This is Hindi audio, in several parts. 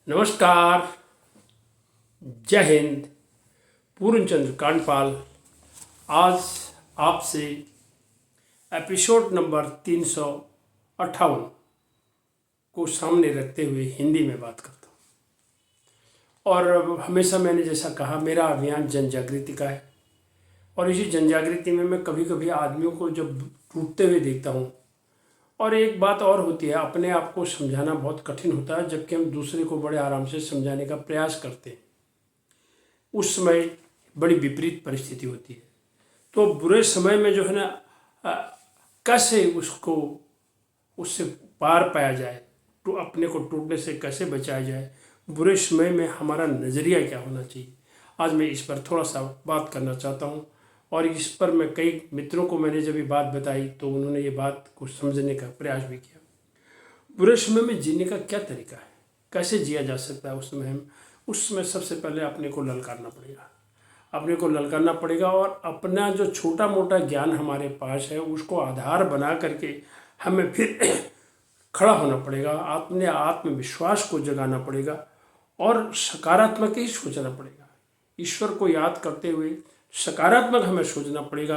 नमस्कार, जय हिंद। पूर्णचंद्र कांडपाल आज आपसे एपिसोड नंबर 358 को सामने रखते हुए हिंदी में बात करता हूँ। और हमेशा मैंने जैसा कहा, मेरा अभियान जन जागृति का है और इसी जन जागृति में मैं कभी कभी आदमियों को जब टूटते हुए देखता हूँ, और एक बात और होती है, अपने आप को समझाना बहुत कठिन होता है जबकि हम दूसरे को बड़े आराम से समझाने का प्रयास करते हैं। उस समय बड़ी विपरीत परिस्थिति होती है। तो बुरे समय में जो है ना, कैसे उससे पार पाया जाए, तो अपने को टूटने से कैसे बचाया जाए, बुरे समय में हमारा नज़रिया क्या होना चाहिए, आज मैं इस पर थोड़ा सा बात करना चाहता हूँ। और इस पर मैं कई मित्रों को मैंने जब ये बात बताई तो उन्होंने ये बात को समझने का प्रयास भी किया। बुरे समय में जीने का क्या तरीका है, कैसे जिया जा सकता है उस समय सबसे पहले अपने को ललकारना पड़ेगा और अपना जो छोटा मोटा ज्ञान हमारे पास है उसको आधार बना करके हमें फिर खड़ा होना पड़ेगा, अपने आत्मविश्वास को जगाना पड़ेगा और सकारात्मक ही सोचना पड़ेगा। ईश्वर को याद करते हुए सकारात्मक हमें सोचना पड़ेगा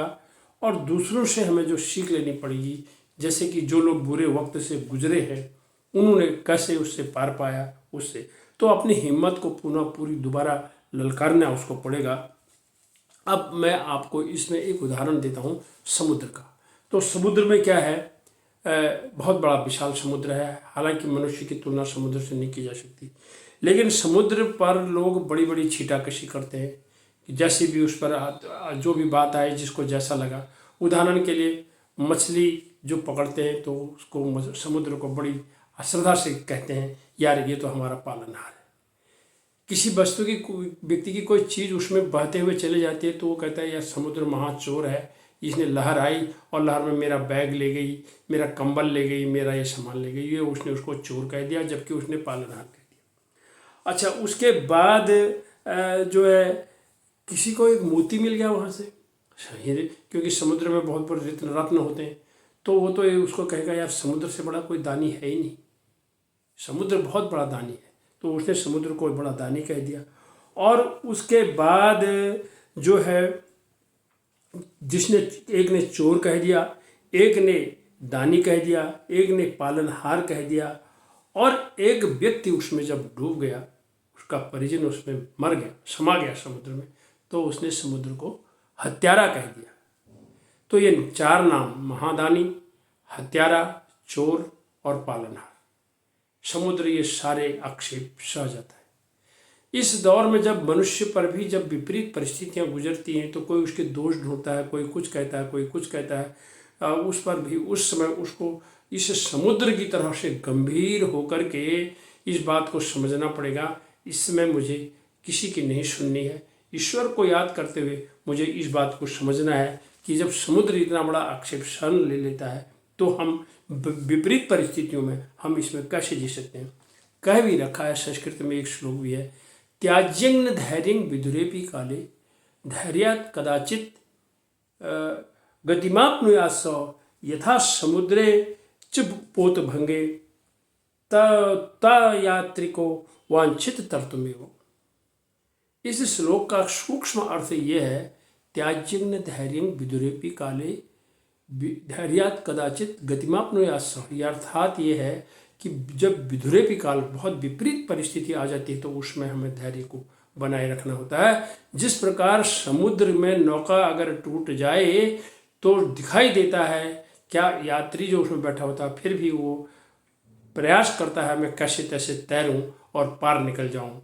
और दूसरों से हमें जो सीख लेनी पड़ेगी, जैसे कि जो लोग बुरे वक्त से गुजरे हैं उन्होंने कैसे उससे पार पाया, उससे तो अपनी हिम्मत को पूरी दोबारा ललकारना उसको पड़ेगा। अब मैं आपको इसमें एक उदाहरण देता हूँ समुद्र का। तो समुद्र में क्या है, बहुत बड़ा विशाल समुद्र है। हालांकि मनुष्य की तुलना समुद्र से नहीं की जा सकती, लेकिन समुद्र पर लोग बड़ी बड़ी छींटाकशी करते हैं कि जैसे भी उस पर जो भी बात आए, जिसको जैसा लगा। उदाहरण के लिए मछली जो पकड़ते हैं तो उसको समुद्र को बड़ी श्रद्धा से कहते हैं, यार ये तो हमारा पालनहार है। किसी वस्तु की व्यक्ति की कोई चीज़ उसमें बहते हुए चले जाती है तो वो कहता है यार समुद्र महाचोर है, इसने लहर आई और लहर में मेरा बैग ले गई, मेरा कंबल ले गई, मेरा ये सामान ले गई, ये उसने उसको चोर कह दिया जबकि उसने पालनहार कह दिया। अच्छा, उसके बाद जो है किसी को एक मोती मिल गया वहाँ से, क्योंकि समुद्र में बहुत बड़े रत्न होते हैं, तो वो तो उसको कहेगा यार समुद्र से बड़ा कोई दानी है ही नहीं, समुद्र बहुत बड़ा दानी है, तो उसने समुद्र को बड़ा दानी कह दिया। और उसके बाद जो है एक ने चोर कह दिया, एक ने दानी कह दिया, एक ने पालनहार कह दिया, और एक व्यक्ति उसमें जब डूब गया, उसका परिजन उसमें मर गया, समा गया समुद्र में, तो उसने समुद्र को हत्यारा कह दिया। तो ये 4 नाम, महादानी, हत्यारा, चोर और पालनहार, समुद्र, ये सारे आक्षेप सह जाता है। इस दौर में जब मनुष्य पर भी जब विपरीत परिस्थितियां गुजरती हैं तो कोई उसके दोष ढूंढता है, कोई कुछ कहता है, कोई कुछ कहता है, उस पर भी उस समय उसको इस समुद्र की तरह से गंभीर होकर के इस बात को समझना पड़ेगा, इस समय मुझे किसी की नहीं सुननी है। ईश्वर को याद करते हुए मुझे इस बात को समझना है कि जब समुद्र इतना बड़ा आक्षेप सहन ले लेता है तो हम विपरीत परिस्थितियों में हम इसमें कैसे जी सकते हैं। कह भी रखा है, संस्कृत में एक श्लोक भी है, त्याज्यं धैर्यं विदुरेपि काले धैर्यात् कदाचित् गतिमाप्नुयात् स यथा समुद्रे च पोतभंगे त यात्रिको वांछित तर्तुमेव। इस श्लोक का सूक्ष्म अर्थ यह है, त्याज्यं धैर्यं विदुरेपि काले धैर्यात् कदाचित् गतिमाप्नुयात् सः, अर्थात ये है कि जब विदुरेपि काल, बहुत विपरीत परिस्थिति आ जाती है तो उसमें हमें धैर्य को बनाए रखना होता है। जिस प्रकार समुद्र में नौका अगर टूट जाए तो दिखाई देता है, क्या यात्री जो उसमें बैठा होता है फिर भी वो प्रयास करता है मैं कैसे तैसे तैरूं और पार निकल जाऊं,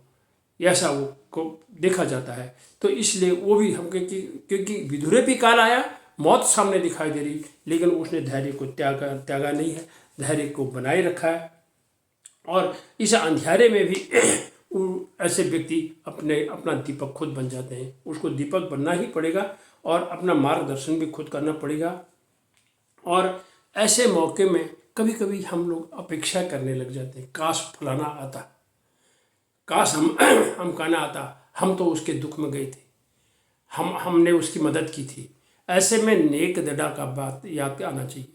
ऐसा वो को देखा जाता है। तो इसलिए वो भी हम क्योंकि विदुरेपि काल आया, मौत सामने दिखाई दे रही, लेकिन उसने धैर्य को त्यागा नहीं है, धैर्य को बनाए रखा है। और इस अंधेरे में भी ऐसे व्यक्ति अपना दीपक खुद बन जाते हैं। उसको दीपक बनना ही पड़ेगा और अपना मार्गदर्शन भी खुद करना पड़ेगा। और ऐसे मौके में कभी कभी हम लोग अपेक्षा करने लग जाते हैं, काश फलाना आता, काश हम कहना आता, हम तो उसके दुख में गए थे, हमने उसकी मदद की थी। ऐसे में नेक दडा का बात याद आना चाहिए।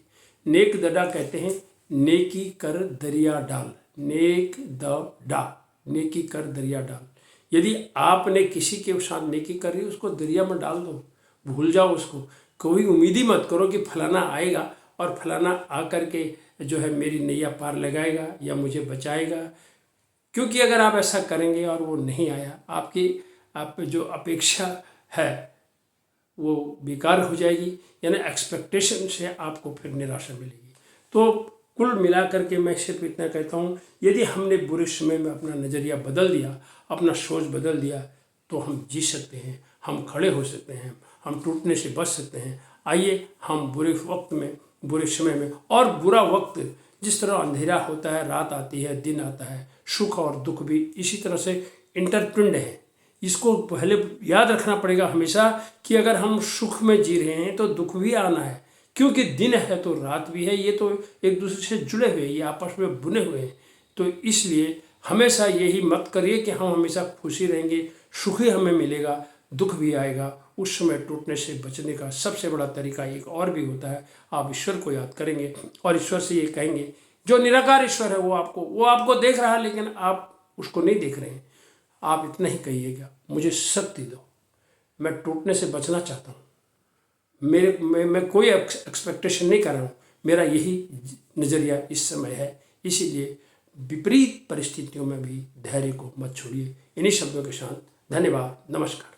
नेक दडा कहते हैं नेकी कर दरिया डाल, नेक द डा नेकी कर दरिया डाल। यदि आपने किसी के साथ नेकी करी, उसको दरिया में डाल दो, भूल जाओ उसको। कोई उम्मीद ही मत करो कि फलाना आएगा और फलाना आकर के जो है मेरी नैया पार लगाएगा या मुझे बचाएगा। क्योंकि अगर आप ऐसा करेंगे और वो नहीं आया, आप जो अपेक्षा है वो बेकार हो जाएगी, यानी एक्सपेक्टेशन से आपको फिर निराशा मिलेगी। तो कुल मिलाकर के मैं सिर्फ इतना कहता हूँ, यदि हमने बुरे समय में अपना नज़रिया बदल दिया, अपना सोच बदल दिया, तो हम जी सकते हैं, हम खड़े हो सकते हैं, हम टूटने से बच सकते हैं। आइए हम बुरे वक्त में, बुरे समय में, और बुरा वक्त जिस तरह अंधेरा होता है, रात आती है, दिन आता है, सुख और दुख भी इसी तरह से इंटरट्विन्ड है। इसको पहले याद रखना पड़ेगा हमेशा कि अगर हम सुख में जी रहे हैं तो दुख भी आना है, क्योंकि दिन है तो रात भी है। ये तो एक दूसरे से जुड़े हुए, ये आपस में बुने हुए हैं। तो इसलिए हमेशा यही मत करिए कि हम हमेशा खुशी रहेंगे, सुख ही हमें मिलेगा, दुख भी आएगा। उस समय टूटने से बचने का सबसे बड़ा तरीका एक और भी होता है, आप ईश्वर को याद करेंगे और ईश्वर से ये कहेंगे, जो निराकार ईश्वर है वो आपको देख रहा है, लेकिन आप उसको नहीं देख रहे हैं। आप इतना ही कहिएगा, मुझे शक्ति दो, मैं टूटने से बचना चाहता हूँ, मैं कोई एक्सपेक्टेशन नहीं कर रहा हूँ, मेरा यही नज़रिया इस समय है। इसीलिए विपरीत परिस्थितियों में भी धैर्य को मत छोड़िए। इन्हीं शब्दों के साथ धन्यवाद, नमस्कार।